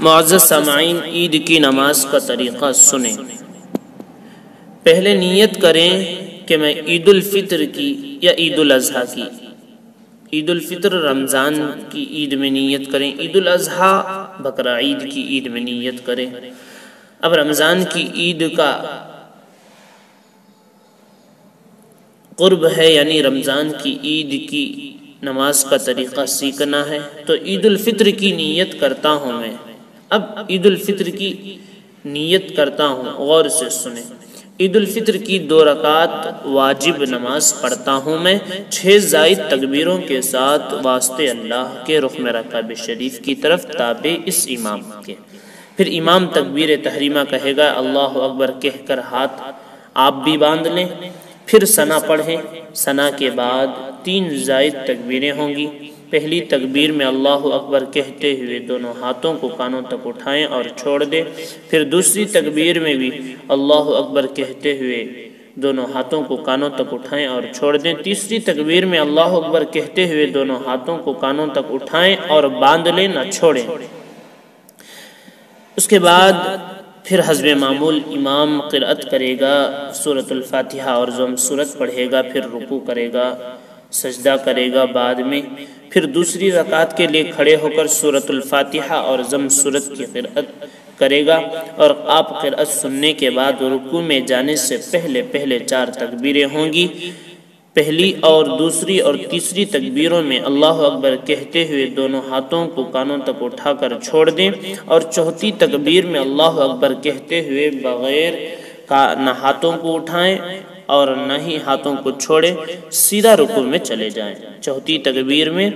معزز سامعین، عید کی نماز کا طریقہ سنیں۔ پہلے نیت کریں کہ میں عید الفطر کی یا عید الاضحیٰ کی، عید الفطر رمضان کی عید میں نیت کریں، عید الاضحیٰ بقرہ عید کی عید میں نیت کریں۔ اب رمضان کی عید کا قرب ہے، یعنی رمضان کی عید کی نماز کا طریقہ سیکھنا ہے، تو عید الفطر کی نیت کرتا ہوں میں۔ اب عید الفطر کی نیت کرتا ہوں، غور سے سنیں۔ عید الفطر کی 2 رکعت واجب نماز پڑھتا ہوں میں 6 زائد تکبیروں کے ساتھ واسطے اللہ کے رخ میں کعبہ شریف کی طرف تابع اس امام کے۔ پھر امام تکبیر تحریمہ کہے گا، اللہ اکبر کہہ کر ہاتھ آپ بھی باندھ لیں، پھر ثنا پڑھیں۔ ثنا کے بعد 3 زائد تکبیریں ہوں گی۔ پہلی تکبیر میں اللہ اکبر کہتے ہوئے دونوں ہاتھوں کو کانوں تک اٹھائیں اور چھوڑ دیں۔ پھر دوسری تکبیر میں بھی اللہ اکبر کہتے ہوئے دونوں ہاتھوں کو کانوں تک اٹھائیں اور چھوڑ دیں۔ تیسری تکبیر میں اللہ اکبر کہتے ہوئے دونوں ہاتھوں کو کانوں تک اٹھائیں اور باندھ لیں، نہ چھوڑیں۔ اس کے بعد پھر حسب معمول امام قرأت کرے گا، سورۃ الفاتحہ اور ضم سورت پڑھے گا، پھر رکوع کرے گا، سجدہ کرے گا بعد میں، پھر دوسری رکعت کے لیے کھڑے ہو کر سورۃ الفاتحہ اور ضم سورت کی قرأت کرے گا، اور آپ قرأت سننے کے بعد رکوع میں جانے سے پہلے 4 تکبیریں ہوں گی۔ پہلی اور دوسری اور تیسری تکبیروں میں اللہ اکبر کہتے ہوئے دونوں ہاتھوں کو کانوں تک اٹھا کر چھوڑ دیں، اور چوتھی تکبیر میں اللہ اکبر کہتے ہوئے بغیر نہ ہاتھوں کو اٹھائیں اور نہ ہی ہاتھوں کو چھوڑیں، سیدھا رکوع میں چلے جائیں۔ چوتھی تکبیر میں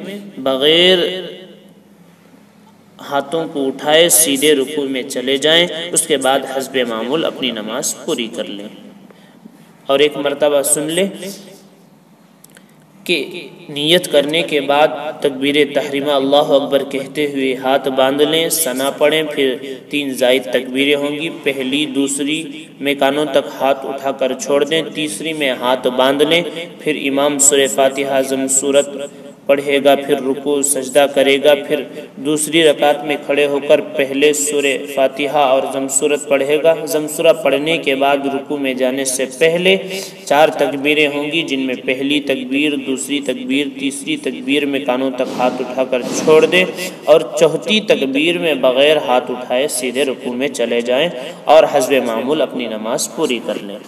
بغیر ہاتھوں کو اٹھائے سیدھے رکوع میں چلے جائیں۔ اس کے بعد حسب معمول اپنی نماز پوری کر لیں۔ اور ایک مرتبہ سن لیں کہ نیت کرنے کے بعد تکبیر تحریمہ اللہ اکبر کہتے ہوئے ہاتھ باندھ لیں، ثنا پڑھیں، پھر 3 زائد تکبیریں ہوں گی۔ پہلی دوسری میں کانوں تک ہاتھ اٹھا کر چھوڑ دیں، تیسری میں ہاتھ باندھ لیں، پھر امام سورہ فاتحہ ضم سورت پڑھے گا، پھر رکوع سجدہ کرے گا، پھر دوسری رکعت میں کھڑے ہو کر پہلے سورہ فاتحہ اور ضم سورت پڑھے گا۔ ضم سورہ پڑھنے کے بعد رکوع میں جانے سے پہلے 4 تکبیریں ہوں گی، جن میں پہلی تکبیر، دوسری تکبیر، تیسری تکبیر میں کانوں تک ہاتھ اٹھا کر چھوڑ دیں، اور چوتھی تکبیر میں بغیر ہاتھ اٹھائے سیدھے رکوع میں چلے جائیں اور حسب معمول اپنی نماز پوری کر لیں۔